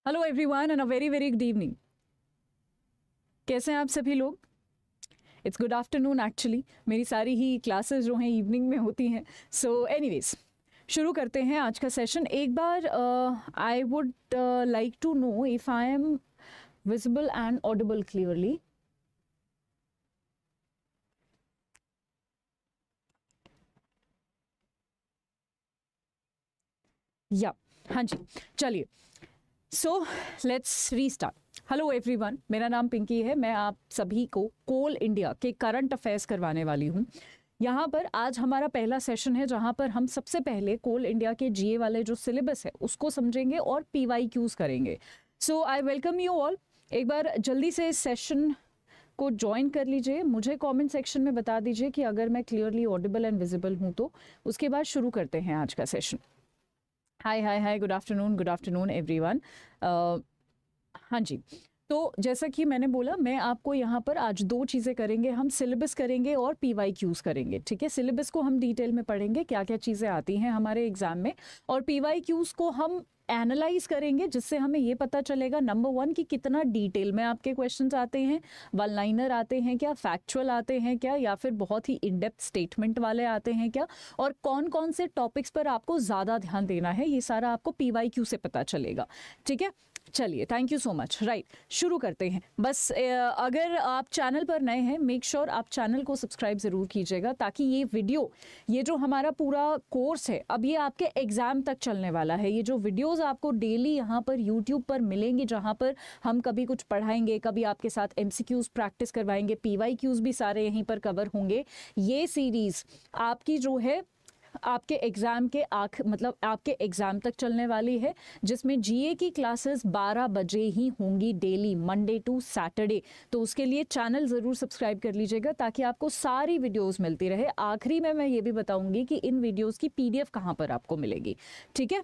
Hello everyone and a very very good evening. कैसे हैं आप सभी लोग? It's good afternoon actually. मेरी सारी ही क्लासेस जो हैं इवनिंग में होती हैं। सो एनीवेज, शुरू करते हैं आज का सेशन। एक बार I would like to know if I am visible and audible clearly. या हाँ जी, चलिए। So let's restart. Hello everyone, मेरा नाम पिंकी है। मैं आप सभी को कोल इंडिया के करंट अफेयर्स करवाने वाली हूँ। यहाँ पर आज हमारा पहला सेशन है जहाँ पर हम सबसे पहले कोल इंडिया के जीए वाले जो सिलेबस है उसको समझेंगे और पीवाईक्यूज करेंगे। सो आई वेलकम यू ऑल। एक बार जल्दी से इस सेशन को ज्वाइन कर लीजिए। मुझे कमेंट सेक्शन में बता दीजिए कि अगर मैं क्लियरली ऑडिबल एंड विजिबल हूँ तो। उसके बाद शुरू करते हैं आज का सेशन। हाय हाय हाय, गुड आफ्टरनून एवरीवन। हाँ जी, तो जैसा कि मैंने बोला, मैं आपको यहाँ पर आज दो चीज़ें करेंगे। हम सिलेबस करेंगे और पीवाईक्यूज करेंगे। ठीक है, सिलेबस को हम डिटेल में पढ़ेंगे, क्या क्या चीज़ें आती हैं हमारे एग्जाम में, और पीवाईक्यूज को हम एनालाइज करेंगे, जिससे हमें ये पता चलेगा नंबर वन कि कितना डिटेल में आपके क्वेश्चंस आते हैं, वन लाइनर आते हैं क्या, फैक्चुअल आते हैं क्या, या फिर बहुत ही इन डेप्थ स्टेटमेंट वाले आते हैं क्या, और कौन कौन से टॉपिक्स पर आपको ज़्यादा ध्यान देना है। ये सारा आपको पीवाईक्यू से पता चलेगा। ठीक है, चलिए, thank you so much. Right, शुरू करते हैं। बस अगर आप चैनल पर नए हैं, मेक श्योर आप चैनल को सब्सक्राइब ज़रूर कीजिएगा, ताकि ये वीडियो, ये जो हमारा पूरा कोर्स है, अब ये आपके एग्ज़ाम तक चलने वाला है। ये जो वीडियोस आपको डेली यहाँ पर यूट्यूब पर मिलेंगी, जहाँ पर हम कभी कुछ पढ़ाएंगे, कभी आपके साथ एमसीक्यूज प्रैक्टिस करवाएंगे, पीवाईक्यूज भी सारे यहीं पर कवर होंगे। ये सीरीज़ आपकी जो है आपके एग्ज़ाम के मतलब आपके एग्ज़ाम तक चलने वाली है, जिसमें जीए की क्लासेस 12 बजे ही होंगी डेली, मंडे टू सैटरडे। तो उसके लिए चैनल ज़रूर सब्सक्राइब कर लीजिएगा, ताकि आपको सारी वीडियोस मिलती रहे। आखिरी में मैं ये भी बताऊंगी कि इन वीडियोस की पीडीएफ कहाँ पर आपको मिलेगी। ठीक है,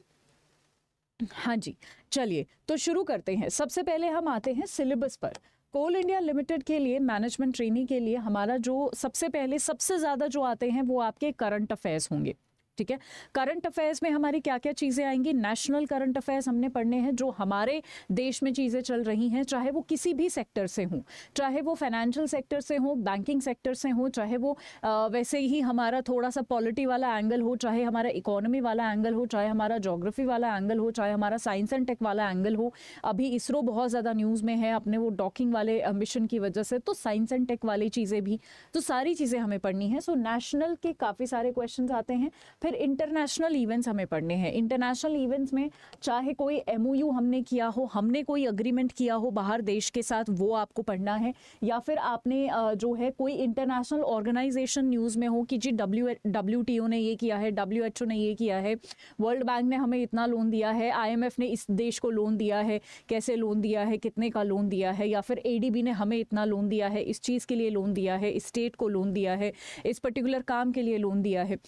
हाँ जी, चलिए तो शुरू करते हैं। सबसे पहले हम आते हैं सिलेबस पर। कोल इंडिया लिमिटेड के लिए, मैनेजमेंट ट्रेनिंग के लिए, हमारा जो सबसे पहले सबसे ज़्यादा जो आते हैं वो आपके करंट अफेयर्स होंगे। ठीक है, करंट अफेयर्स में हमारी क्या क्या चीज़ें आएंगी? नेशनल करंट अफेयर्स हमने पढ़ने हैं, जो हमारे देश में चीज़ें चल रही हैं, चाहे वो किसी भी सेक्टर से हों, चाहे वो फाइनेंशियल सेक्टर से हो, बैंकिंग सेक्टर से हो, चाहे वो वैसे ही हमारा थोड़ा सा पॉलिटी वाला एंगल हो, चाहे हमारा इकोनॉमी वाला एंगल हो, चाहे हमारा जोग्राफी वाला एंगल हो, चाहे हमारा साइंस एंड टेक वाला एंगल हो। अभी इसरो बहुत ज़्यादा न्यूज़ में है अपने वो डॉकिंग वाले मिशन की वजह से, तो साइंस एंड टेक वाली चीज़ें भी, तो सारी चीज़ें हमें पढ़नी है। सो नेशनल के काफ़ी सारे क्वेश्चन आते हैं। फिर इंटरनेशनल इवेंट्स हमें पढ़ने हैं। इंटरनेशनल इवेंट्स में चाहे कोई एमओयू हमने किया हो, हमने कोई अग्रीमेंट किया हो बाहर देश के साथ, वो आपको पढ़ना है, या फिर आपने जो है कोई इंटरनेशनल ऑर्गेनाइजेशन न्यूज़ में हो कि जी WTO ने ये किया है, WHO ने ये किया है, वर्ल्ड बैंक ने हमें इतना लोन दिया है, IMF ने इस देश को लोन दिया है, कैसे लोन दिया है, कितने का लोन दिया है, या फिर ADB ने हमें इतना लोन दिया है, इस चीज़ के लिए लोन दिया है, इस स्टेट को लोन दिया है, इस पर्टिकुलर काम के लिए लोन दिया है।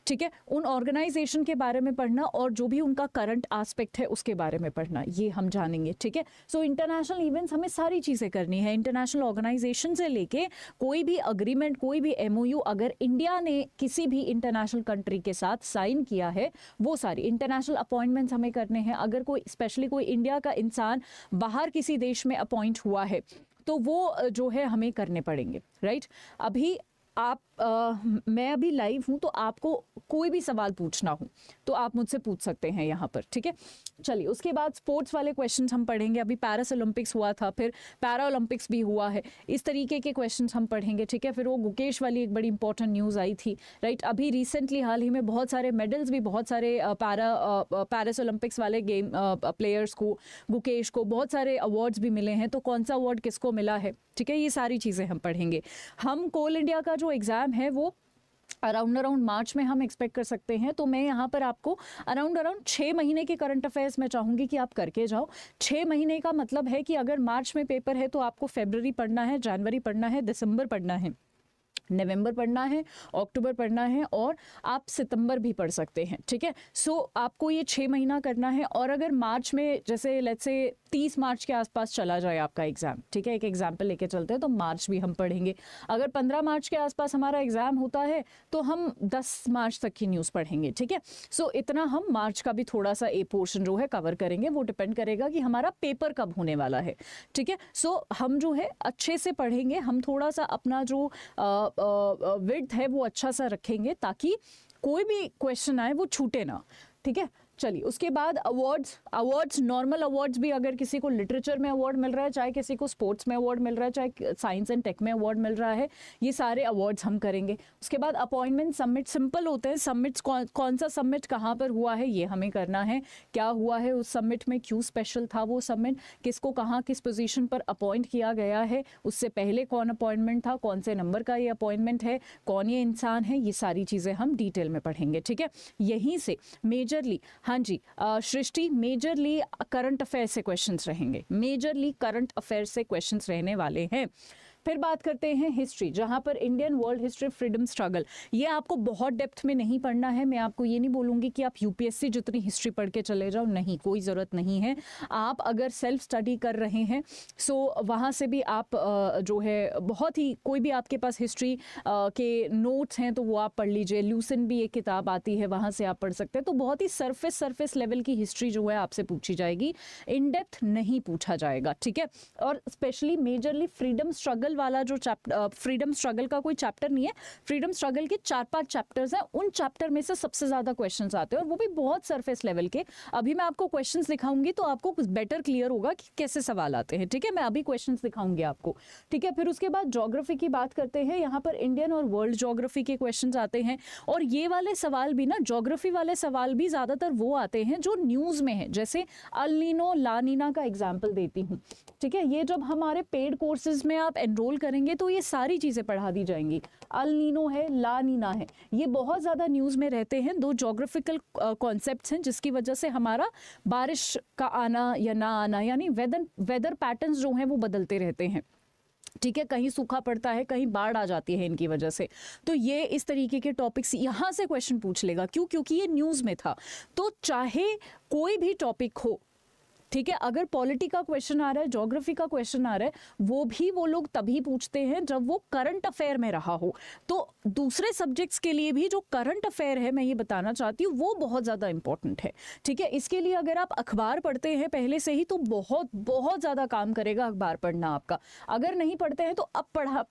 ठीक है, उन ऑर्गेनाइजेशन के बारे में पढ़ना, और जो भी उनका करंट एस्पेक्ट है उसके बारे में पढ़ना, ये हम जानेंगे। ठीक है, सो इंटरनेशनल इवेंट्स हमें सारी चीज़ें करनी है। इंटरनेशनल ऑर्गेनाइजेशन से लेके कोई भी अग्रीमेंट, कोई भी MOU अगर इंडिया ने किसी भी इंटरनेशनल कंट्री के साथ साइन किया है, वो सारी इंटरनेशनल अपॉइंटमेंट्स हमें करने हैं। अगर कोई स्पेशली कोई इंडिया का इंसान बाहर किसी देश में अपॉइंट हुआ है, तो वो जो है हमें करने पड़ेंगे। राइट, अभी आप मैं अभी लाइव हूँ, तो आपको कोई भी सवाल पूछना हो तो आप मुझसे पूछ सकते हैं यहाँ पर। ठीक है, चलिए उसके बाद स्पोर्ट्स वाले क्वेश्चंस हम पढ़ेंगे। अभी पैरिस ओलंपिक्स हुआ था, फिर पैरा ओलंपिक्स भी हुआ है, इस तरीके के क्वेश्चंस हम पढ़ेंगे। ठीक है, फिर वो गुकेश वाली एक बड़ी इंपॉर्टेंट न्यूज़ आई थी। राइट, अभी रिसेंटली हाल ही में बहुत सारे मेडल्स भी, बहुत सारे पैरिस ओलंपिक्स वाले गेम प्लेयर्स को, गुकेश को बहुत सारे अवार्ड्स भी मिले हैं, तो कौन सा अवार्ड किसको मिला है। ठीक है, ये सारी चीज़ें हम पढ़ेंगे। हम कोल इंडिया का जो एग्ज़ाम है वो अराउंड मार्च में हम एक्सपेक्ट कर सकते हैं। तो मैं यहाँ पर आपको अराउंड 6 महीने के करंट अफेयर्स मैं चाहूँगी कि आप करके जाओ। 6 महीने का मतलब है कि अगर मार्च में पेपर है तो आपको फरवरी पढ़ना है, जनवरी पढ़ना है, दिसंबर पढ़ना है, नवंबर पढ़ना है, अक्टूबर पढ़ना है और आप सितंबर भी पढ़ सकते हैं, ठीक है। सो आपको ये 6 महीना करना है। और अगर मार्च में जैसे लेट्स से 30 मार्च के आसपास चला जाए आपका एग्ज़ाम, ठीक है, एक एग्जाम्पल लेके चलते हैं, तो मार्च भी हम पढ़ेंगे। अगर 15 मार्च के आसपास हमारा एग्ज़ाम होता है तो हम 10 मार्च तक की न्यूज़ पढ़ेंगे, ठीक है। सो इतना हम मार्च का भी थोड़ा सा ए पोर्शन जो है कवर करेंगे, वो डिपेंड करेगा कि हमारा पेपर कब होने वाला है, ठीक है। सो हम जो है अच्छे से पढ़ेंगे, हम थोड़ा सा अपना जो विड्थ है वो अच्छा सा रखेंगे ताकि कोई भी क्वेश्चन आए वो छूटे ना, ठीक है। चलिए, उसके बाद अवार्ड्स नॉर्मल अवार्ड्स भी, अगर किसी को लिटरेचर में अवार्ड मिल रहा है, चाहे किसी को स्पोर्ट्स में अवार्ड मिल रहा है, चाहे साइंस एंड टेक में अवार्ड मिल रहा है, ये सारे अवार्ड्स हम करेंगे। उसके बाद अपॉइंटमेंट सबमिट सिंपल होते हैं। सबमिट्स कौन सा सबमिट कहाँ पर हुआ है ये हमें करना है, क्या हुआ है उस सबमिट में, क्यों स्पेशल था वो सबमिट, किसको कहाँ किस पोजीशन पर अपॉइंट किया गया है, उससे पहले कौन अपॉइंटमेंट था, कौन से नंबर का ये अपॉइंटमेंट है, कौन ये इंसान है, ये सारी चीज़ें हम डिटेल में पढ़ेंगे, ठीक है। यहीं से मेजरली, हाँ जी सृष्टि, मेजरली करंट अफेयर से क्वेश्चंस रहेंगे, मेजरली करंट अफेयर से क्वेश्चंस रहने वाले हैं। फिर बात करते हैं हिस्ट्री, जहाँ पर Indian world history freedom struggle, ये आपको बहुत डेप्थ में नहीं पढ़ना है। मैं आपको ये नहीं बोलूँगी कि आप यूपीएससी जितनी हिस्ट्री पढ़ के चले जाओ, नहीं, कोई ज़रूरत नहीं है। आप अगर सेल्फ स्टडी कर रहे हैं सो वहाँ से भी आप जो है बहुत ही, कोई भी आपके पास हिस्ट्री के नोट्स हैं तो वो आप पढ़ लीजिए। ल्यूसन भी एक किताब आती है, वहाँ से आप पढ़ सकते हैं। तो बहुत ही सरफेस लेवल की हिस्ट्री जो है आपसे पूछी जाएगी, इन डेप्थ नहीं पूछा जाएगा, ठीक है। और स्पेशली मेजरली फ्रीडम स्ट्रगल वाला जो चैप्टर, फ्रीडम स्ट्रगल का कोई चैप्टर नहीं है, फ्रीडम स्ट्रगल के 4-5 चैप्टर्स हैं, उन चैप्टर में से सबसे ज्यादा क्वेश्चंस आते हैं और वो भी बहुत सरफेस लेवल के। अभी मैं आपको क्वेश्चंस दिखाऊंगी तो आपको कुछ बेटर क्लियर होगा कि कैसे सवाल आते हैं, ठीक है। मैं अभी क्वेश्चंस दिखाऊंगी आपको, ठीक है। फिर उसके बाद ज्योग्राफी की बात करते हैं। यहाँ पर इंडियन और वर्ल्ड ज्योग्राफी के क्वेश्चंस आते हैं और ये वाले सवाल भी ना, ज्योग्राफी वाले सवाल भी ज्यादातर वो आते हैं जो न्यूज में है। जैसे अल नीनो ला नीना का एग्जाम्पल देती हूँ, ठीक है। ये जब हमारे पेड कोर्सेज में आप एनरोल करेंगे तो ये सारी चीज़ें पढ़ा दी जाएंगी। अल नीनो है, ला नीना है, ये बहुत ज़्यादा न्यूज़ में रहते हैं। 2 ज्योग्राफिकल कॉन्सेप्ट्स हैं जिसकी वजह से हमारा बारिश का आना या ना आना, यानी वेदर पैटर्न्स जो हैं वो बदलते रहते हैं, ठीक है। कहीं सूखा पड़ता है, कहीं बाढ़ आ जाती है इनकी वजह से। तो ये इस तरीके के टॉपिक्स यहाँ से क्वेश्चन पूछ लेगा। क्यों? क्योंकि ये न्यूज़ में था। तो चाहे कोई भी टॉपिक हो, ठीक है, अगर पॉलिटी का क्वेश्चन आ रहा है, ज्योग्राफी का क्वेश्चन आ रहा है, वो भी वो लोग तभी पूछते हैं जब वो करंट अफेयर में रहा हो। तो दूसरे सब्जेक्ट्स के लिए भी जो करंट अफेयर है, मैं ये बताना चाहती हूँ, वो बहुत ज़्यादा इंपॉर्टेंट है, ठीक है। इसके लिए अगर आप अखबार पढ़ते हैं पहले से ही तो बहुत बहुत ज़्यादा काम करेगा अखबार पढ़ना आपका। अगर नहीं पढ़ते हैं तो अब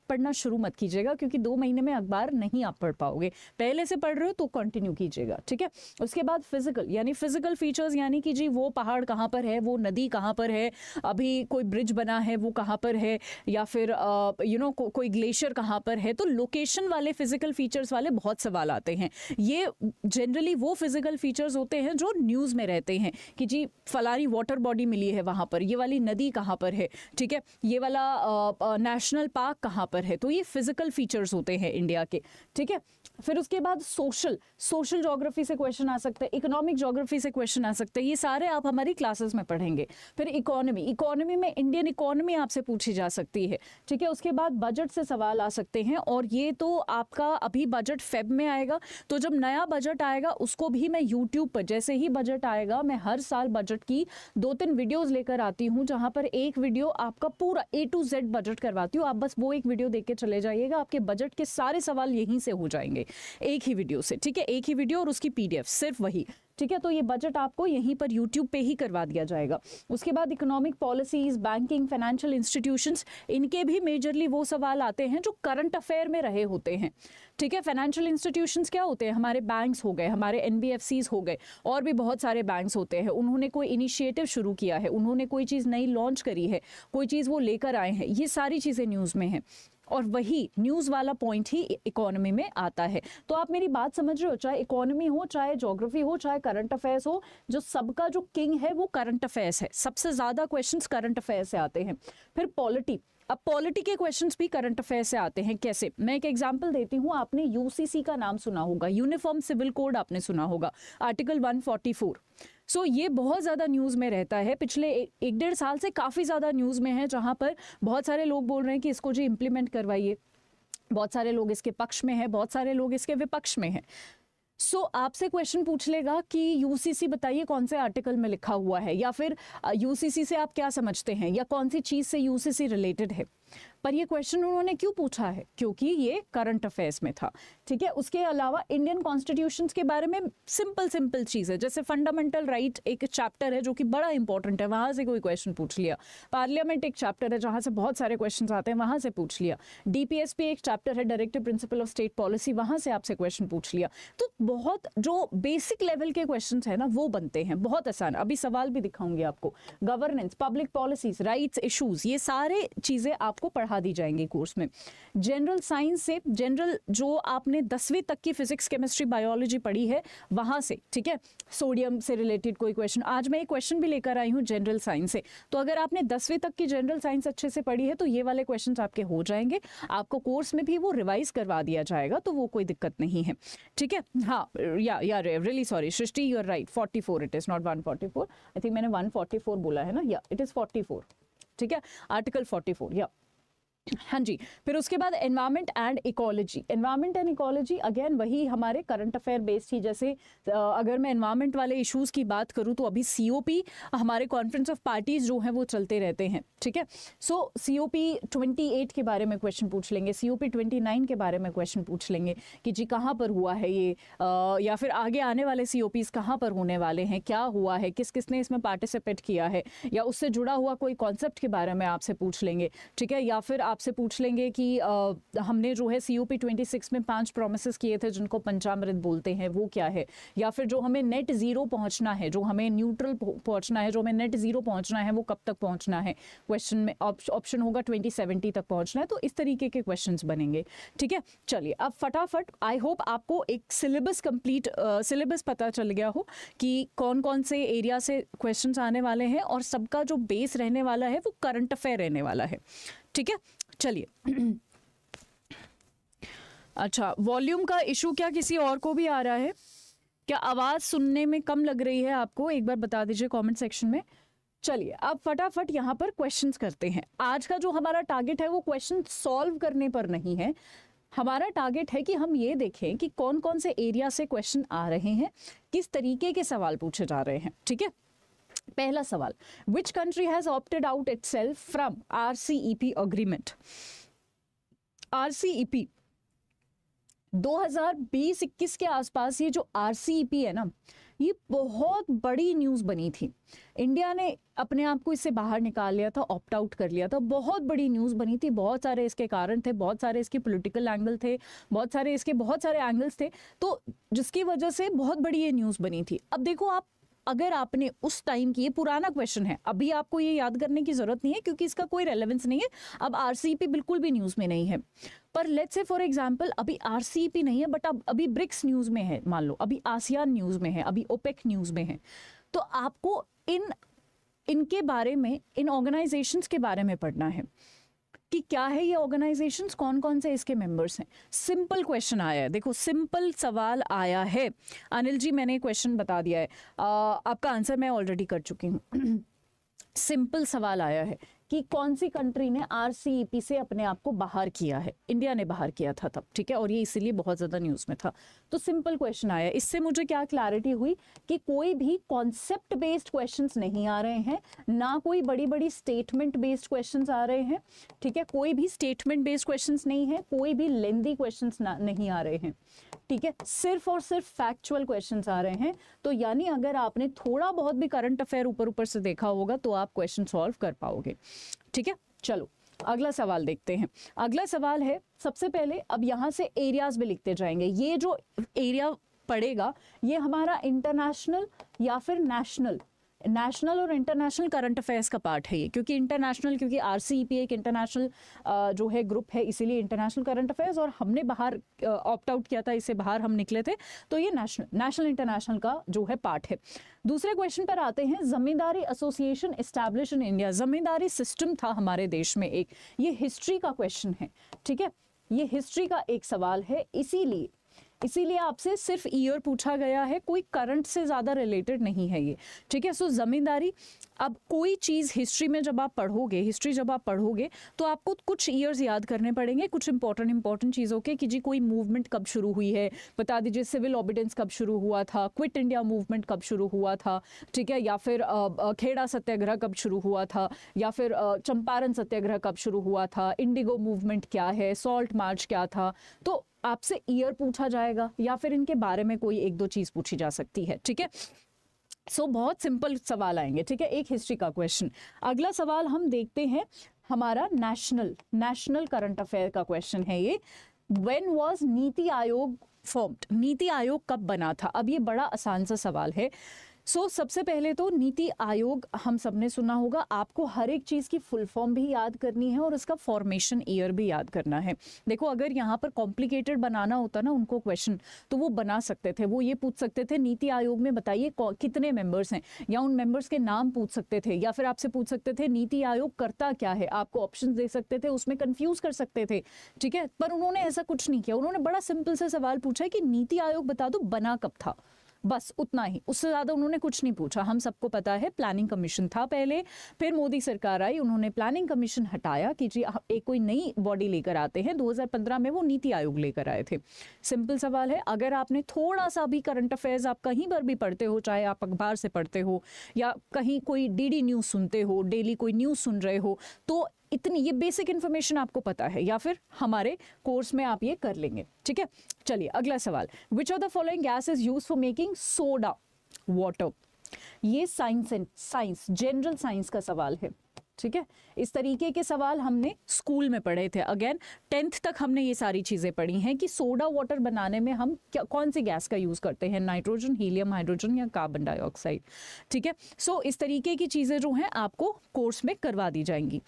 पढ़ना शुरू मत कीजिएगा, क्योंकि 2 महीने में अखबार नहीं आप पढ़ पाओगे। पहले से पढ़ रहे हो तो कंटिन्यू कीजिएगा, ठीक है। उसके बाद फिजिकल, यानी फिजिकल फीचर्स, यानी कि जी वो पहाड़ कहाँ पर है, वो नदी कहाँ पर है, अभी कोई ब्रिज बना है वो कहाँ पर है, या फिर कोई ग्लेशियर कहाँ पर है। तो लोकेशन वाले फिजिकल फीचर्स वाले बहुत सवाल आते हैं। ये जनरली वो फिजिकल फीचर्स होते हैं जो न्यूज़ में रहते हैं कि जी फलानी वाटर बॉडी मिली है वहाँ पर, ये वाली नदी कहाँ पर है, ठीक है, ये वाला नेशनल पार्क कहाँ पर है। तो ये फिजिकल फीचर्स होते हैं इंडिया के, ठीक है। फिर उसके बाद सोशल ज्योग्राफी से क्वेश्चन आ सकते हैं, इकोनॉमिक ज्योग्राफी से क्वेश्चन आ सकते हैं। ये सारे आप हमारी क्लासेस में पढ़ेंगे। फिर इकोनॉमी में इंडियन इकोनॉमी आपसे पूछी जा सकती है, ठीक है। उसके बाद बजट से सवाल आ सकते हैं, और ये तो आपका अभी बजट फेब में आएगा, तो जब नया बजट आएगा उसको भी मैं यूट्यूब पर, जैसे ही बजट आएगा, मैं हर साल बजट की 2-3 वीडियोस लेकर आती हूँ, जहाँ पर एक वीडियो आपका पूरा A to Z बजट करवाती हूँ। आप बस वो एक वीडियो देख के चले जाइएगा, आपके बजट के सारे सवाल यहीं से हो जाएंगे एक ही वीडियो से, ठीक है। एक ही वीडियो और उसकी PDF, सिर्फ वही, ठीक है। तो ये बजट आपको यहीं पर यूट्यूब पे ही करवा दिया जाएगा। उसके बाद economic policies, banking, financial institutions, इनके भी मेजरली वो सवाल आते हैं जो करंट अफेयर में रहे होते हैं, ठीक है। फाइनेंशियल इंस्टीट्यूशंस क्या होते हैं? हमारे बैंक्स हो गए, हमारे NBFCs हो गए, और भी बहुत सारे बैंक्स होते हैं। उन्होंने कोई इनिशिएटिव शुरू किया है, उन्होंने कोई चीज़ नई लॉन्च करी है, कोई चीज़ वो लेकर आए हैं, ये सारी चीज़ें न्यूज़ में हैं, और वही न्यूज़ वाला पॉइंट ही इकोनॉमी में आता है। तो आप मेरी बात समझ रहे हो, चाहे इकोनॉमी हो, चाहे ज्योग्राफी हो, चाहे करंट अफेयर्स हो, जो सबका जो किंग है वो करंट अफेयर्स है। सबसे ज़्यादा क्वेश्चंस करंट अफेयर्स से आते हैं। फिर पॉलिटी, अब पॉलिटी के क्वेश्चंस भी करंट अफेयर से आते हैं। कैसे? मैं एक एग्जांपल देती हूँ। आपने UCC का नाम सुना होगा, यूनिफॉर्म सिविल कोड आपने सुना होगा, आर्टिकल 144। सो ये बहुत ज़्यादा न्यूज़ में रहता है, पिछले 1-1.5 साल से काफ़ी ज़्यादा न्यूज़ में है, जहाँ पर बहुत सारे लोग बोल रहे हैं कि इसको जी इम्प्लीमेंट करवाइए। बहुत सारे लोग इसके पक्ष में हैं, बहुत सारे लोग इसके विपक्ष में हैं। सो आपसे क्वेश्चन पूछ लेगा कि यूसीसी बताइए कौन से आर्टिकल में लिखा हुआ है, या फिर यूसीसी से आप क्या समझते हैं, या कौन सी चीज़ से यूसीसी रिलेटेड है। पर ये क्वेश्चन उन्होंने क्यों पूछा है? क्योंकि ये करंट अफेयर्स में था, ठीक है। उसके अलावा इंडियन कॉन्स्टिट्यूशंस के बारे में सिंपल चीज़ है, जैसे फंडामेंटल राइट एक चैप्टर है जो कि बड़ा इंपॉर्टेंट है, वहाँ से कोई क्वेश्चन पूछ लिया। पार्लियामेंट एक चैप्टर है जहाँ से बहुत सारे क्वेश्चन आते हैं, वहाँ से पूछ लिया। डीपीएसपी एक चैप्टर है, directive principle of state policy, वहाँ से आपसे क्वेश्चन पूछ लिया। तो बहुत जो बेसिक लेवल के क्वेश्चन है ना वो बनते हैं, बहुत आसान। अभी सवाल भी दिखाऊंगी आपको। Governance, public policies, rights, issues, ये सारे चीज़ें आपको पढ़ा दी जाएंगी कोर्स में। जनरल साइंस से, जनरल जो आपने 10वीं तक की फिजिक्स, केमिस्ट्री, बायोलॉजी पढ़ी है वहां से, ठीक है। सोडियम से रिलेटेड कोई क्वेश्चन, आज मैं एक क्वेश्चन भी लेकर आई हूं जनरल साइंस से। तो अगर आपने 10वीं तक की जनरल साइंस अच्छे से पढ़ी है तो ये वाले क्वेश्चन आपके हो जाएंगे। आपको कोर्स में भी वो रिवाइज करवा दिया जाएगा, तो वो कोई दिक्कत नहीं है, ठीक है। हाँ, या really sorry Srishti, you are right, 44 it is, not 144। I think मैंने 144 बोला है ना, या इट इज 44, ठीक है, आर्टिकल 44, या हाँ जी। फिर उसके बाद environment and ecology. Environment and ecology again वही हमारे करंट अफेयर बेस्ड ही। जैसे अगर मैं एनवायरमेंट वाले इश्यूज की बात करूँ तो अभी सीओपी, हमारे कॉन्फ्रेंस ऑफ पार्टीज जो हैं वो चलते रहते हैं, ठीक है। सो सीओपी 28 के बारे में क्वेश्चन पूछ लेंगे, सीओपी 29 के बारे में क्वेश्चन पूछ लेंगे कि जी कहाँ पर हुआ है ये, या फिर आगे आने वाले सीओपीज कहाँ पर होने वाले हैं, क्या हुआ है, किस किसने इसमें पार्टिसिपेट किया है, या उससे जुड़ा हुआ कोई कॉन्सेप्ट के बारे में आपसे पूछ लेंगे, ठीक है। या फिर आपसे पूछ लेंगे कि हमने जो है सीओपी 26 में 5 प्रोमिसेस किए थे जिनको पंचामृत बोलते हैं, वो क्या है। या फिर जो हमें नेट जीरो पहुंचना है, जो हमें न्यूट्रल पहुंचना है, जो हमें नेट जीरो पहुंचना है, वो कब तक पहुंचना है। क्वेश्चन में ऑप्शन होगा 2070 तक पहुंचना है। तो इस तरीके के क्वेश्चंस बनेंगे, ठीक है। चलिए अब फटाफट, आई होप आपको एक सिलेबस कंप्लीट सिलेबस पता चल गया हो कि कौन कौन से एरिया से क्वेश्चंस आने वाले हैं, और सबका जो बेस रहने वाला है वो करंट अफेयर रहने वाला है, ठीक है। चलिए अच्छा, वॉल्यूम का इशू क्या किसी और को भी आ रहा है क्या? आवाज सुनने में कम लग रही है आपको? एक बार बता दीजिए कमेंट सेक्शन में। चलिए अब फटाफट यहाँ पर क्वेश्चंस करते हैं। आज का जो हमारा टारगेट है वो क्वेश्चन सॉल्व करने पर नहीं है, हमारा टारगेट है कि हम ये देखें कि कौन कौन से एरिया से क्वेश्चन आ रहे हैं, किस तरीके के सवाल पूछे जा रहे हैं, ठीक है। पहला सवाल, which country has opted out itself from RCEP agreement. RCEP 2020-21 के आसपास ये जो RCEP है ना, ये बहुत बड़ी न्यूज़ बनी थी। इंडिया ने अपने आप को इससे बाहर निकाल लिया था, ऑप्ट आउट कर लिया था। बहुत बड़ी न्यूज़ बनी थी, बहुत सारे इसके कारण थे, बहुत सारे इसके पॉलिटिकल एंगल थे, बहुत सारे एंगल्स थे, तो जिसकी वजह से बहुत बड़ी ये न्यूज़ बनी थी। अब देखो आप, अगर आपने उस टाइम की, ये पुराना क्वेश्चन है, अभी आपको ये याद करने की जरूरत नहीं है क्योंकि इसका कोई रेलेवेंस नहीं है। अब RCEP बिल्कुल भी न्यूज़ में नहीं है, पर लेट्स से फॉर एग्जांपल अभी RCEP नहीं है, बट अब अभी ब्रिक्स न्यूज़ में है, मान लो अभी आसियान न्यूज़ में है, अभी ओपेक न्यूज़ में है, तो आपको इनके बारे में, इन ऑर्गेनाइजेशंस के बारे में पढ़ना है कि क्या है ये ऑर्गेनाइजेशंस, कौन कौन से इसके मेंबर्स हैं। सिंपल क्वेश्चन आया है, देखो सिंपल सवाल आया है। अनिल जी मैंने क्वेश्चन बता दिया है, आपका आंसर मैं ऑलरेडी कर चुकी हूँ। सिंपल सवाल आया है कि कौन सी कंट्री ने RCEP से अपने आप को बाहर किया है। इंडिया ने बाहर किया था तब, ठीक है, और ये इसीलिए बहुत ज़्यादा न्यूज़ में था। तो सिंपल क्वेश्चन आया, इससे मुझे क्या क्लैरिटी हुई कि कोई भी कॉन्सेप्ट बेस्ड क्वेश्चंस नहीं आ रहे हैं, ना कोई बड़ी बड़ी स्टेटमेंट बेस्ड क्वेश्चंस आ रहे हैं, ठीक है, कोई भी स्टेटमेंट बेस्ड क्वेश्चंस नहीं है, कोई भी लेंदी क्वेश्चंस नहीं आ रहे हैं, ठीक है, सिर्फ और सिर्फ फैक्चुअल क्वेश्चंस आ रहे हैं। तो यानी अगर आपने थोड़ा बहुत भी करंट अफेयर ऊपर ऊपर से देखा होगा तो आप क्वेश्चन सॉल्व कर पाओगे, ठीक है। चलो अगला सवाल देखते हैं। अगला सवाल है, सबसे पहले अब यहाँ से एरियाज भी लिखते जाएंगे। ये जो एरिया पड़ेगा ये हमारा इंटरनेशनल या फिर नेशनल और इंटरनेशनल करंट अफेयर्स का पार्ट है ये, क्योंकि इंटरनेशनल, क्योंकि RCEP एक इंटरनेशनल जो है ग्रुप है, इसीलिए इंटरनेशनल करंट अफेयर्स, और हमने बाहर ऑप्ट आउट किया था, इससे बाहर हम निकले थे, तो ये नेशनल इंटरनेशनल का जो है पार्ट है। दूसरे क्वेश्चन पर आते हैं, zamindari association establish in India. Zamindari system था हमारे देश में एक, ये हिस्ट्री का क्वेश्चन है, ठीक है, ये हिस्ट्री का एक सवाल है, इसीलिए इसीलिए आपसे सिर्फ ईयर पूछा गया है, कोई करंट से ज़्यादा रिलेटेड नहीं है ये, ठीक है। सो ज़मींदारी, अब कोई चीज़ हिस्ट्री में जब आप पढ़ोगे, हिस्ट्री जब आप पढ़ोगे तो आपको कुछ ईयर्स याद करने पड़ेंगे, कुछ इंपॉर्टेंट चीज़ों के, कि जी कोई मूवमेंट कब शुरू हुई है, बता दीजिए सिविल ऑबिडेंस कब शुरू हुआ था, क्विट इंडिया मूवमेंट कब शुरू हुआ था, ठीक है, या फिर खेड़ा सत्याग्रह कब शुरू हुआ था, या फिर चंपारण सत्याग्रह कब शुरू हुआ था, इंडिगो मूवमेंट क्या है, सॉल्ट मार्च क्या था। तो आपसे ईयर पूछा जाएगा या फिर इनके बारे में कोई एक दो चीज़ पूछी जा सकती है, ठीक है। सो बहुत सिंपल सवाल आएंगे, ठीक है, एक हिस्ट्री का क्वेश्चन। अगला सवाल हम देखते हैं, हमारा नेशनल करंट अफेयर का क्वेश्चन है ये। When was NITI Aayog formed, NITI Aayog कब बना था। अब ये बड़ा आसान सा सवाल है। सबसे पहले तो नीति आयोग हम सबने सुना होगा, आपको हर एक चीज़ की फुल फॉर्म भी याद करनी है और उसका फॉर्मेशन ईयर भी याद करना है। देखो अगर यहाँ पर कॉम्प्लिकेटेड बनाना होता ना उनको क्वेश्चन, तो वो बना सकते थे, वो ये पूछ सकते थे नीति आयोग में बताइए कितने मेंबर्स हैं, या उन मेंबर्स के नाम पूछ सकते थे, या फिर आपसे पूछ सकते थे नीति आयोग करता क्या है, आपको ऑप्शन दे सकते थे, उसमें कंफ्यूज कर सकते थे, ठीक है। पर उन्होंने ऐसा कुछ नहीं किया, उन्होंने बड़ा सिंपल सा सवाल पूछा है कि नीति आयोग बता दो बना कब था, बस उतना ही, उससे ज़्यादा उन्होंने कुछ नहीं पूछा। हम सबको पता है प्लानिंग कमीशन था पहले, फिर मोदी सरकार आई, उन्होंने प्लानिंग कमीशन हटाया कि जी एक कोई नई बॉडी लेकर आते हैं, 2015 में वो नीति आयोग लेकर आए थे। सिंपल सवाल है। अगर आपने थोड़ा सा भी करंट अफेयर्स आप कहीं पर भी पढ़ते हो, चाहे आप अखबार से पढ़ते हो या कहीं कोई डीडी न्यूज़ सुनते हो, डेली कोई न्यूज़ सुन रहे हो, तो इतनी ये बेसिक इन्फॉर्मेशन आपको पता है, या फिर हमारे कोर्स में आप ये कर लेंगे, ठीक है। चलिए अगला सवाल, विच of the following gas is used for making soda water. ये साइंस जनरल साइंस का सवाल है, ठीक है। इस तरीके के सवाल हमने स्कूल में पढ़े थे। अगेन 10th तक हमने ये सारी चीज़ें पढ़ी हैं कि सोडा वाटर बनाने में हम कौन सी गैस का यूज़ करते हैं, नाइट्रोजन, हीलियम, हाइड्रोजन या कार्बन डाइऑक्साइड, ठीक है। इस तरीके की चीज़ें जो हैं आपको कोर्स में करवा दी जाएंगी,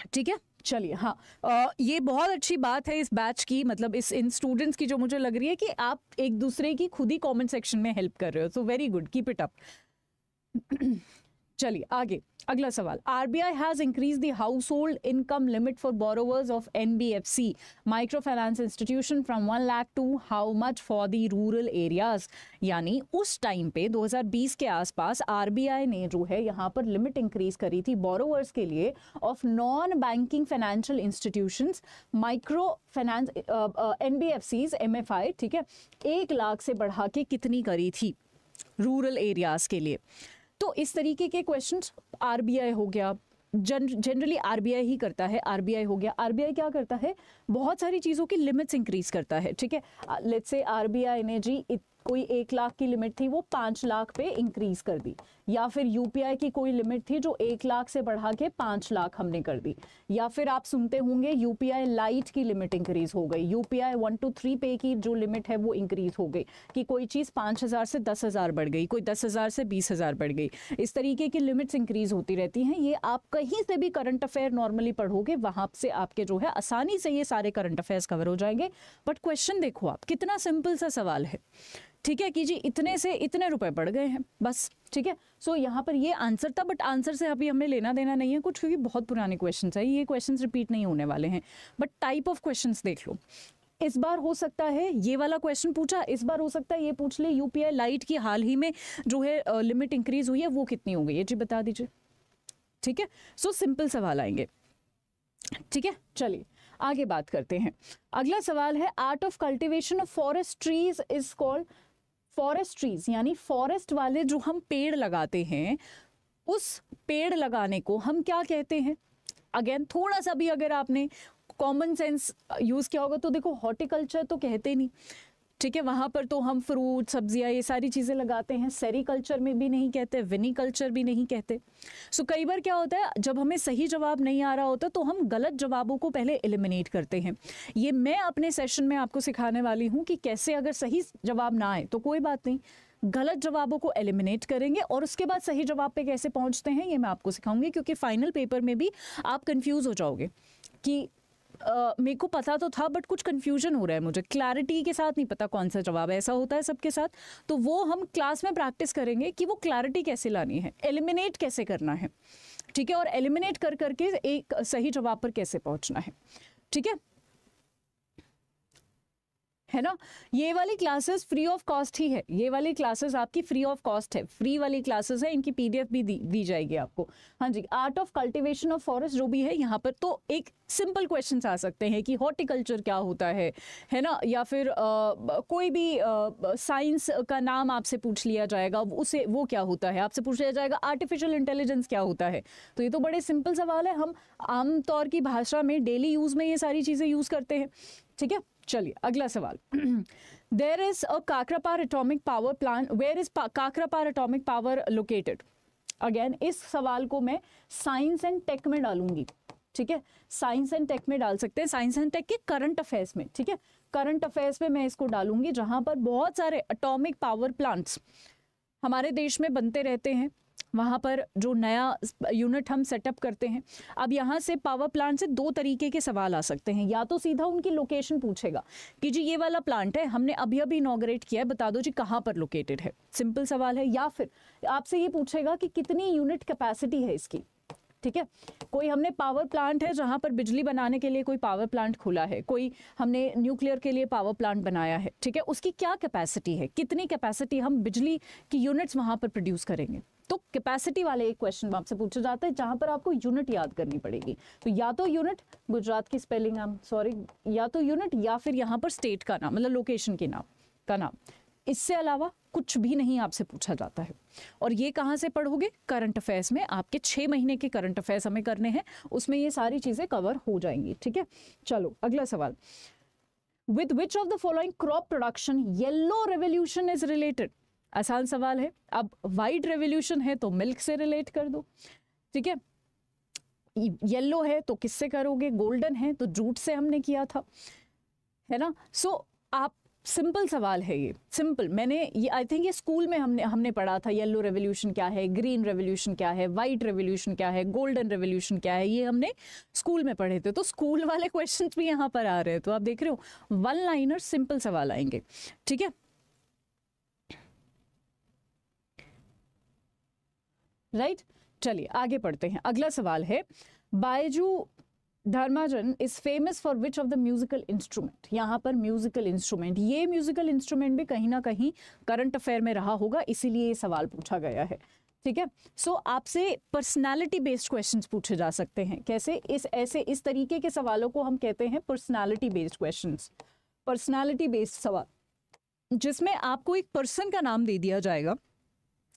ठीक है। चलिए हाँ, ये बहुत अच्छी बात है इस बैच की, मतलब इन स्टूडेंट्स की, जो मुझे लग रही है कि आप एक दूसरे की खुद ही कमेंट सेक्शन में हेल्प कर रहे हो, so very good, keep it up. चलिए आगे, अगला सवाल, RBI has increase the household income limit for borrowers of NBFC micro finance institution from 1 lakh to how much for the rural areas. यानी उस टाइम पे 2020 के आसपास आरबीआई ने जो है यहाँ पर लिमिट इंक्रीज करी थी बोरोवर्स के लिए of non banking financial institutions micro finance NBFCs MFI, ठीक है, 1 लाख से बढ़ा के कितनी करी थी रूरल एरियाज के लिए। तो इस तरीके के क्वेश्चंस आरबीआई हो गया, जनरली आरबीआई ही करता है, आरबीआई हो गया। आरबीआई क्या करता है, बहुत सारी चीज़ों की लिमिट्स इंक्रीज करता है, ठीक है। लेट्स से आरबीआई ने जी कोई 1 लाख की लिमिट थी वो 5 लाख पे इंक्रीज कर दी, या फिर यूपीआई की कोई लिमिट थी जो 1 लाख से बढ़ा के 5 लाख हमने कर दी, या फिर आप सुनते होंगे यूपीआई लाइट की लिमिट इंक्रीज हो गई, यूपीआई 1 to 3 पे की जो लिमिट है वो इंक्रीज हो गई, कि कोई चीज़ 5,000 से 10,000 बढ़ गई, कोई 10,000 से 20,000 बढ़ गई। इस तरीके की लिमिट्स इंक्रीज होती रहती हैं। ये आप कहीं से भी करंट अफेयर नॉर्मली पढ़ोगे, वहाँ से आपके जो है आसानी से ये सारे करंट अफेयर्स कवर हो जाएंगे। बट क्वेश्चन देखो आप, कितना सिंपल सा सवाल है, ठीक है, कि जी इतने से इतने रुपए बढ़ गए हैं बस, ठीक है। यहाँ पर ये आंसर था, बट आंसर से अभी हमें लेना देना नहीं है कुछ, क्योंकि बहुत पुराने क्वेश्चंस है, ये क्वेश्चंस रिपीट नहीं होने वाले हैं। बट टाइप ऑफ क्वेश्चंस देख लो, इस बार हो सकता है ये वाला क्वेश्चन पूछा, इस बार हो सकता है ये पूछ ले यूपीआई लाइट की हाल ही में जो है लिमिट इंक्रीज हुई है वो कितनी हो गई है, जी बता दीजिए, ठीक है। सिंपल सवाल आएंगे, ठीक है। चलिए आगे बात करते हैं। अगला सवाल है, art of cultivation of forest trees is called, forest trees यानी फॉरेस्ट वाले जो हम पेड़ लगाते हैं, उस पेड़ लगाने को हम क्या कहते हैं। अगेन थोड़ा सा भी अगर आपने कॉमन सेंस यूज किया होगा तो देखो, हॉर्टिकल्चर तो कहते नहीं, ठीक है, वहाँ पर तो हम फ्रूट सब्जियाँ ये सारी चीज़ें लगाते हैं। सेरीकल्चर में भी नहीं कहते, विनीकल्चर भी नहीं कहते। कई बार क्या होता है, जब हमें सही जवाब नहीं आ रहा होता तो हम गलत जवाबों को पहले एलिमिनेट करते हैं। ये मैं अपने सेशन में आपको सिखाने वाली हूँ कि कैसे अगर सही जवाब ना आए तो कोई बात नहीं, गलत जवाबों को एलिमिनेट करेंगे और उसके बाद सही जवाब पे कैसे पहुँचते हैं ये मैं आपको सिखाऊंगी, क्योंकि फाइनल पेपर में भी आप कन्फ्यूज़ हो जाओगे कि मेरे को पता तो था बट कुछ कंफ्यूजन हो रहा है, मुझे क्लैरिटी के साथ नहीं पता कौन सा जवाब है। ऐसा होता है सबके साथ, तो वो हम क्लास में प्रैक्टिस करेंगे कि वो क्लैरिटी कैसे लानी है, एलिमिनेट कैसे करना है, ठीक है, और एलिमिनेट कर करके एक सही जवाब पर कैसे पहुंचना है, ठीक है। है ना। ये वाली क्लासेस फ्री ऑफ कॉस्ट ही है, ये वाली क्लासेस आपकी फ्री ऑफ कॉस्ट है, फ्री वाली क्लासेस है, इनकी पीडीएफ भी दी जाएगी आपको। हाँ जी, art of cultivation of forest जो भी है यहाँ पर, तो एक सिंपल क्वेश्चंस आ सकते हैं कि हॉर्टिकल्चर क्या होता है ना, या फिर कोई भी साइंस का नाम आपसे पूछ लिया जाएगा, उसे वो क्या होता है, आपसे पूछ लिया जाएगा आर्टिफिशियल इंटेलिजेंस क्या होता है। तो ये तो बड़े सिंपल सवाल है, हम आमतौर की भाषा में डेली यूज़ में ये सारी चीज़ें यूज़ करते हैं। ठीक है, चलिए अगला सवाल। There is a Kakrapar atomic power plant, where is Kakrapar atomic power located. Again इस सवाल को मैं साइंस एंड टेक में डालूंगी। ठीक है, साइंस एंड टेक में डाल सकते हैं, साइंस एंड टेक के करंट अफेयर्स में। ठीक है, करंट अफेयर्स में मैं इसको डालूंगी, जहां पर बहुत सारे एटॉमिक पावर प्लांट्स हमारे देश में बनते रहते हैं, वहाँ पर जो नया यूनिट हम सेटअप करते हैं। अब यहाँ से पावर प्लांट से दो तरीके के सवाल आ सकते हैं, या तो सीधा उनकी लोकेशन पूछेगा कि जी ये वाला प्लांट है, हमने अभी अभी इनॉग्रेट किया है, बता दो जी कहाँ पर लोकेटेड है, सिंपल सवाल है। या फिर आपसे ये पूछेगा कि कितनी यूनिट कैपेसिटी है इसकी। ठीक है, कोई हमने पावर प्लांट है जहाँ पर बिजली बनाने के लिए कोई पावर प्लांट खुला है, कोई हमने न्यूक्लियर के लिए पावर प्लांट बनाया है। ठीक है, उसकी क्या कैपेसिटी है, कितनी कैपेसिटी हम बिजली की यूनिट्स वहाँ पर प्रोड्यूस करेंगे। तो कैपेसिटी वाले एक क्वेश्चन आपसे पूछा जाता है, जहां पर आपको यूनिट याद करनी पड़ेगी। तो या तो यूनिट, गुजरात की स्पेलिंग सॉरी, या तो यूनिट या फिर यहाँ पर स्टेट का नाम, मतलब लोकेशन के नाम का नाम। इससे अलावा कुछ भी नहीं आपसे पूछा जाता है। और ये कहाँ से पढ़ोगे, करंट अफेयर्स में। आपके 6 महीने के करंट अफेयर्स हमें करने हैं, उसमें ये सारी चीजें कवर हो जाएंगी। ठीक है, चलो अगला सवाल। With which of the following crop production yellow revolution is related. आसान सवाल है। अब वाइट रेवोल्यूशन है तो मिल्क से रिलेट कर दो। ठीक है, येलो है तो किससे करोगे, गोल्डन है तो जूट से हमने किया था, है ना। सो आप, सिंपल सवाल है ये, सिंपल। मैंने ये आई थिंक ये स्कूल में हमने पढ़ा था, येलो रेवोल्यूशन क्या है, ग्रीन रेवोल्यूशन क्या है, वाइट रेवोल्यूशन क्या है, गोल्डन रेवोल्यूशन क्या है, ये हमने स्कूल में पढ़े थे। तो स्कूल वाले क्वेश्चंस भी यहाँ पर आ रहे हैं। तो आप देख रहे हो, वन लाइनर सिंपल सवाल आएंगे। ठीक है, राइट, चलिए आगे पढ़ते हैं। अगला सवाल है, Baiju Dharmajan is famous for which of the musical instrument. यहाँ पर म्यूजिकल इंस्ट्रूमेंट, ये म्यूजिकल इंस्ट्रूमेंट भी कहीं ना कहीं करंट अफेयर में रहा होगा, इसीलिए ये सवाल पूछा गया है। ठीक है, सो आपसे पर्सनालिटी बेस्ड क्वेश्चंस पूछे जा सकते हैं। कैसे, इस तरीके के सवालों को हम कहते हैं personality based questions. Personality based सवाल, जिसमें आपको एक पर्सन का नाम दे दिया जाएगा।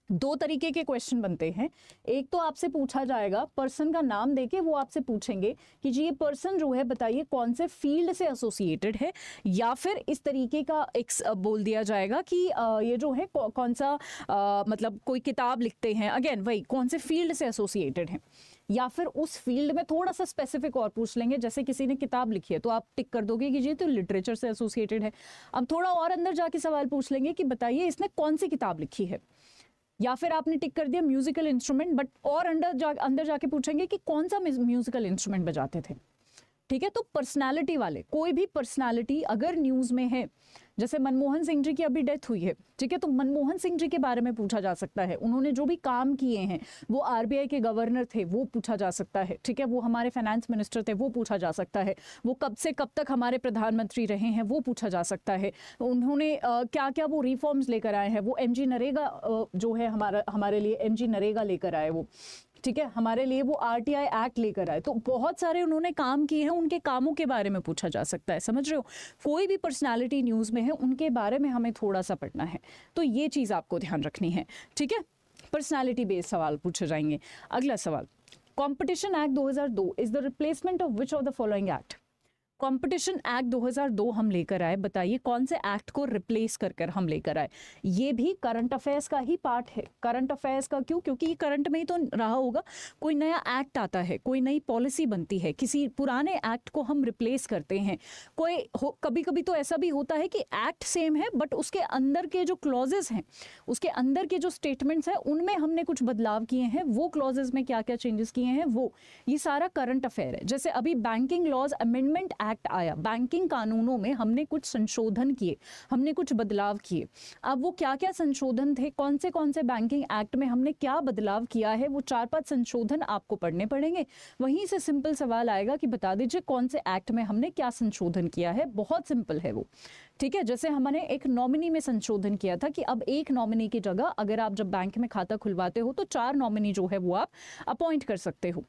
दो तरीके के क्वेश्चन बनते हैं। एक तो आपसे पूछा जाएगा, पर्सन का नाम देके वो आपसे पूछेंगे कि जी ये पर्सन जो है बताइए कौन से फील्ड से एसोसिएटेड है, या फिर इस तरीके का एक बोल दिया जाएगा कि ये जो है कौन सा मतलब कोई किताब लिखते हैं, अगेन वही कौन से फील्ड से एसोसिएटेड है, या फिर उस फील्ड में थोड़ा सा स्पेसिफिक और पूछ लेंगे। जैसे किसी ने किताब लिखी है तो आप टिक कर दोगे कि जी तो लिटरेचर से एसोसिएटेड है। अब थोड़ा और अंदर जाके सवाल पूछ लेंगे कि बताइए इसने कौन सी किताब लिखी है, या फिर आपने टिक कर दिया म्यूजिकल इंस्ट्रूमेंट, बट और अंदर जाके पूछेंगे कि कौन सा म्यूजिकल इंस्ट्रूमेंट बजाते थे। ठीक है, तो पर्सनालिटी वाले, कोई भी पर्सनालिटी अगर न्यूज़ में है, जैसे मनमोहन सिंह जी की अभी डेथ हुई है, ठीक है, तो मनमोहन सिंह जी के बारे में पूछा जा सकता है। उन्होंने जो भी काम किए हैं, वो आरबीआई के गवर्नर थे, वो पूछा जा सकता है। ठीक है, वो हमारे फाइनेंस मिनिस्टर थे, वो पूछा जा सकता है। वो कब से कब तक हमारे प्रधानमंत्री रहे हैं, वो पूछा जा सकता है। उन्होंने क्या क्या वो रिफॉर्म्स लेकर आए हैं, वो एमजी नरेगा जो है हमारे लिए एमजी नरेगा लेकर आए वो, ठीक है, हमारे लिए वो आरटीआई एक्ट लेकर आए। तो बहुत सारे उन्होंने काम किए हैं, उनके कामों के बारे में पूछा जा सकता है। समझ रहे हो, कोई भी पर्सनालिटी न्यूज़ में है, उनके बारे में हमें थोड़ा सा पढ़ना है। तो ये चीज़ आपको ध्यान रखनी है। ठीक है, पर्सनालिटी बेस्ड सवाल पूछे जाएंगे। अगला सवाल, competition act 2002 is the replacement of which of the following act. Competition act 2002 हम लेकर आए, बताइए कौन से एक्ट को रिप्लेस कर हम लेकर आए। ये भी करंट अफेयर्स का ही पार्ट है। करंट अफेयर्स का क्यों, क्योंकि ये करंट में ही तो रहा होगा। कोई नया एक्ट आता है, कोई नई पॉलिसी बनती है, किसी पुराने एक्ट को हम रिप्लेस करते हैं। कभी कभी तो ऐसा भी होता है कि एक्ट सेम है, बट उसके अंदर के जो क्लॉजेस हैं, उसके अंदर के जो स्टेटमेंट्स हैं, उनमें हमने कुछ बदलाव किए हैं। वो क्लॉजेस में क्या क्या चेंजेस किए हैं, वो ये सारा करंट अफेयर है। जैसे अभी बैंकिंग लॉज अमेंडमेंट एक्ट आया, बैंकिंग कानूनों में हमने कुछ संशोधन किए, हमने कुछ बदलाव किए। अब वो क्या क्या संशोधन थे, कौन से बैंकिंग एक्ट में हमने क्या बदलाव किया है, वो 4-5 संशोधन आपको पढ़ने पड़ेंगे। वहीं से सिंपल सवाल आएगा कि बता दीजिए कौन से एक्ट में हमने क्या संशोधन किया है। बहुत सिंपल है वो, ठीक है। जैसे हमने एक नॉमिनी में संशोधन किया था कि अब एक नॉमिनी की जगह अगर आप जब बैंक में खाता खुलवाते हो तो 4 नॉमिनी जो है वो आप अपॉइंट कर सकते हो,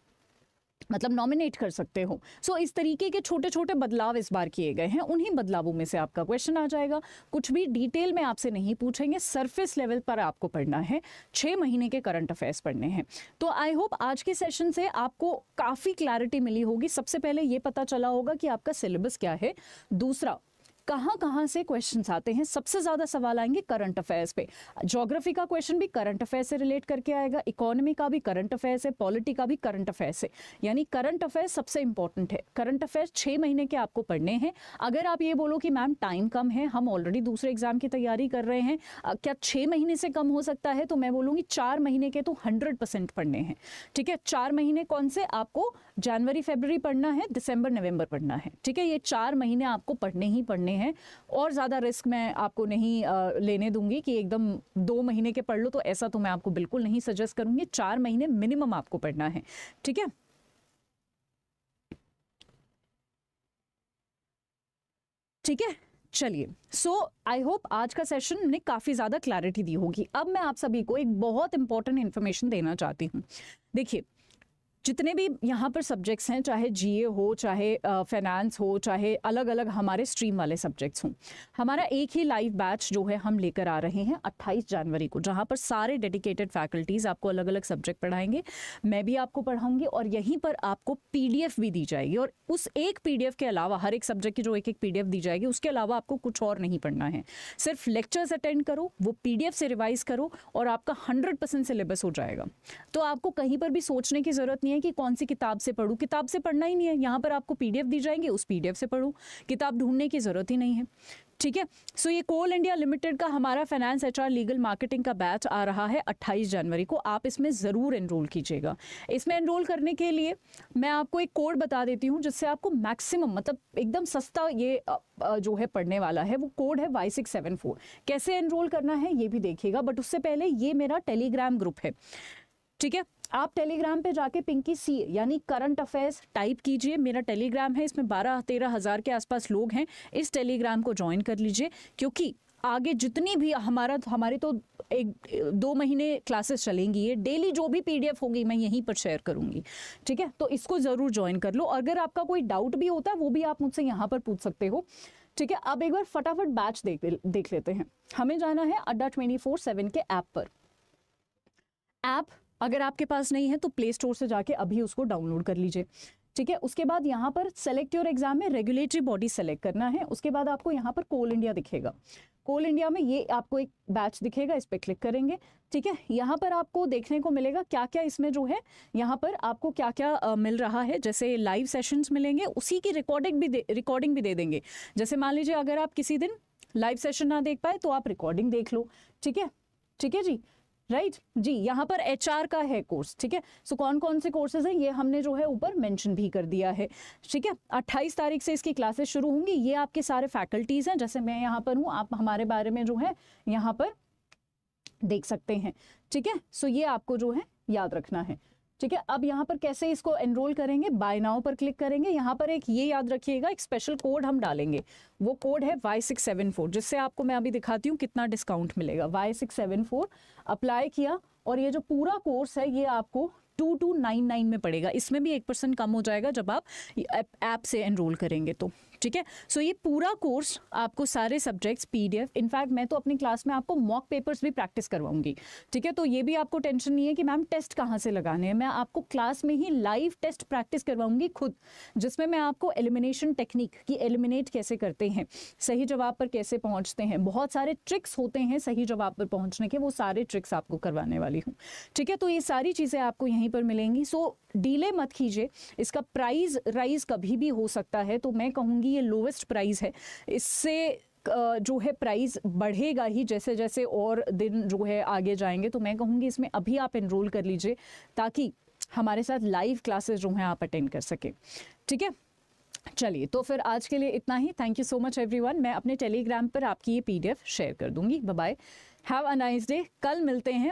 मतलब नॉमिनेट कर सकते हो। सो इस तरीके के छोटे छोटे बदलाव इस बार किए गए हैं। उन्हीं बदलावों में से आपका क्वेश्चन आ जाएगा। कुछ भी डिटेल में आपसे नहीं पूछेंगे, सरफेस लेवल पर आपको पढ़ना है, 6 महीने के करंट अफेयर्स पढ़ने हैं। तो आई होप आज के सेशन से आपको काफ़ी क्लैरिटी मिली होगी। सबसे पहले ये पता चला होगा कि आपका सिलेबस क्या है, दूसरा कहाँ से क्वेश्चंस आते हैं। सबसे ज़्यादा सवाल आएंगे करंट अफेयर्स पे। ज्योग्राफी का क्वेश्चन भी करंट अफेयर्स से रिलेट करके आएगा, इकोनॉमी का भी करंट अफेयर्स है, पॉलिटी का भी करंट अफेयर्स है। यानी करंट अफेयर्स सबसे इंपॉर्टेंट है। करंट अफेयर्स 6 महीने के आपको पढ़ने हैं। अगर आप ये बोलो कि मैम टाइम कम है, हम ऑलरेडी दूसरे एग्जाम की तैयारी कर रहे हैं, क्या 6 महीने से कम हो सकता है, तो मैं बोलूँगी 4 महीने के तो 100% पढ़ने हैं, ठीक है। 4 महीने कौन से, आपको जनवरी फरवरी पढ़ना है, दिसंबर नवंबर पढ़ना है, ठीक है। ये 4 महीने आपको पढ़ने ही पढ़ने हैं। और ज़्यादा रिस्क मैं आपको नहीं लेने दूंगी कि एकदम 2 महीने के पढ़ लो, तो ऐसा तो मैं आपको बिल्कुल नहीं सजेस्ट करूंगी। 4 महीने मिनिमम आपको पढ़ना है, ठीक है। ठीक है, चलिए। सो आई होप आज का सेशन ने काफ़ी ज़्यादा क्लैरिटी दी होगी। अब मैं आप सभी को एक बहुत इंपॉर्टेंट इन्फॉर्मेशन देना चाहती हूँ। देखिए, जितने भी यहाँ पर सब्जेक्ट्स हैं, चाहे जीए हो, चाहे फाइनेंस हो, चाहे अलग अलग हमारे स्ट्रीम वाले सब्जेक्ट्स हों, हमारा एक ही लाइव बैच जो है हम लेकर आ रहे हैं 28 जनवरी को, जहाँ पर सारे डेडिकेटेड फैकल्टीज़ आपको अलग अलग सब्जेक्ट पढ़ाएंगे, मैं भी आपको पढ़ाऊंगी, और यहीं पर आपको पीडीएफ भी दी जाएगी। और उस एक पीडीएफ के अलावा, हर एक सब्जेक्ट की जो एक पीडीएफ दी जाएगी, उसके अलावा आपको कुछ और नहीं पढ़ना है। सिर्फ लेक्चर्स अटेंड करो, वो पीडीएफ से रिवाइज करो, और आपका 100% सिलेबस हो जाएगा। तो आपको कहीं पर भी सोचने की ज़रूरत नहीं है कि कौन सी किताब से पढ़ूं। किताब से पढ़ना ही नहीं है, यहाँ पर आपको पीडीएफ दी जाएंगे, उस पीडीएफ से पढ़ो, किताब ढूंढने की जरूरत ही नहीं है, ठीक है। सो ये कोल इंडिया लिमिटेड का हमारा फाइनेंस, एचआर, लीगल, मार्केटिंग का बैच आ रहा है 28 जनवरी को। आप इसमें ज़रूर एनरोल कीजिएगा। इसमें एनरोल करने के लिए मैं आपको एक कोड बता देती हूँ, जिससे आपको मैक्सिमम, मतलब एकदम सस्ता ये जो है पढ़ने वाला है। वो कोड है Y674। कैसे एनरोल करना है ये भी देखिएगा, बट उससे पहले ये मेरा टेलीग्राम ग्रुप है, ठीक है। आप टेलीग्राम पे जाके पिंकी सी यानी करंट अफेयर्स टाइप कीजिए। मेरा टेलीग्राम है, इसमें 12-13 हज़ार के आसपास लोग हैं। इस टेलीग्राम को ज्वाइन कर लीजिए, क्योंकि आगे जितनी भी हमारे तो 1-2 महीने क्लासेस चलेंगी। ये डेली जो भी पीडीएफ होगी मैं यहीं पर शेयर करूंगी, ठीक है। तो इसको ज़रूर ज्वाइन कर लो। अगर आपका कोई डाउट भी होता है वो भी आप मुझसे यहाँ पर पूछ सकते हो, ठीक है। अब एक बार फटाफट बैच देख लेते हैं। हमें जाना है अड्डा 24/7 के ऐप पर। ऐप अगर आपके पास नहीं है तो प्ले स्टोर से जाके अभी उसको डाउनलोड कर लीजिए, ठीक है। उसके बाद यहाँ पर सेलेक्ट योर एग्जाम में रेगुलेटरी बॉडी सेलेक्ट करना है। उसके बाद आपको यहाँ पर कोल इंडिया दिखेगा। कोल इंडिया में ये आपको एक बैच दिखेगा, इस पर क्लिक करेंगे, ठीक है। यहाँ पर आपको देखने को मिलेगा क्या क्या इसमें जो है, यहाँ पर आपको क्या क्या मिल रहा है। जैसे लाइव सेशंस मिलेंगे, उसी की रिकॉर्डिंग भी दे देंगे। जैसे मान लीजिए अगर आप किसी दिन लाइव सेशन ना देख पाए तो आप रिकॉर्डिंग देख लो, ठीक है, ठीक है जी, राइट जी। यहाँ पर एचआर का है कोर्स, ठीक है। सो कौन कौन से कोर्सेज हैं ये हमने जो है ऊपर मेंशन भी कर दिया है, ठीक है। 28 तारीख से इसकी क्लासेस शुरू होंगी। ये आपके सारे फैकल्टीज़ हैं, जैसे मैं यहाँ पर हूँ, आप हमारे बारे में जो है यहाँ पर देख सकते हैं, ठीक है। सो ये आपको जो है याद रखना है, ठीक है। अब यहाँ पर कैसे इसको एनरोल करेंगे, बाय नाउ पर क्लिक करेंगे। यहाँ पर एक ये याद रखिएगा, एक स्पेशल कोड हम डालेंगे, वो कोड है Y674, जिससे आपको मैं अभी दिखाती हूँ कितना डिस्काउंट मिलेगा। Y674 अप्लाई किया, और ये जो पूरा कोर्स है ये आपको 2299 में पड़ेगा। इसमें भी 1% कम हो जाएगा जब आप ऐप से एनरोल करेंगे तो, ठीक है। सो ये पूरा कोर्स आपको सारे सब्जेक्ट्स पीडीएफ, इनफैक्ट मैं तो अपनी क्लास में आपको मॉक पेपर्स भी प्रैक्टिस करवाऊंगी, ठीक है। तो ये भी आपको टेंशन नहीं है कि मैम टेस्ट कहाँ से लगाने हैं। मैं आपको क्लास में ही लाइव टेस्ट प्रैक्टिस करवाऊंगी खुद, जिसमें मैं आपको एलिमिनेशन टेक्निक की एलिमिनेट कैसे करते हैं, सही जवाब पर कैसे पहुँचते हैं, बहुत सारे ट्रिक्स होते हैं सही जवाब पर पहुँचने के, वो सारे ट्रिक्स आपको करवाने वाली हूँ, ठीक है। तो ये सारी चीज़ें आपको यहीं पर मिलेंगी। सो डीले मत कीजिए, इसका प्राइस राइज कभी भी हो सकता है। तो मैं कहूँगी ये लोवेस्ट प्राइस है, इससे जो है प्राइस बढ़ेगा ही जैसे जैसे और दिन जो है आगे जाएंगे। तो मैं कहूँगी इसमें अभी आप एनरोल कर लीजिए, ताकि हमारे साथ लाइव क्लासेस जो हैं आप अटेंड कर सकें, ठीक है। चलिए, तो फिर आज के लिए इतना ही। Thank you so much everyone. मैं अपने टेलीग्राम पर आपकी ये PDF शेयर कर दूंगी। Bye bye, have a nice day. कल मिलते हैं।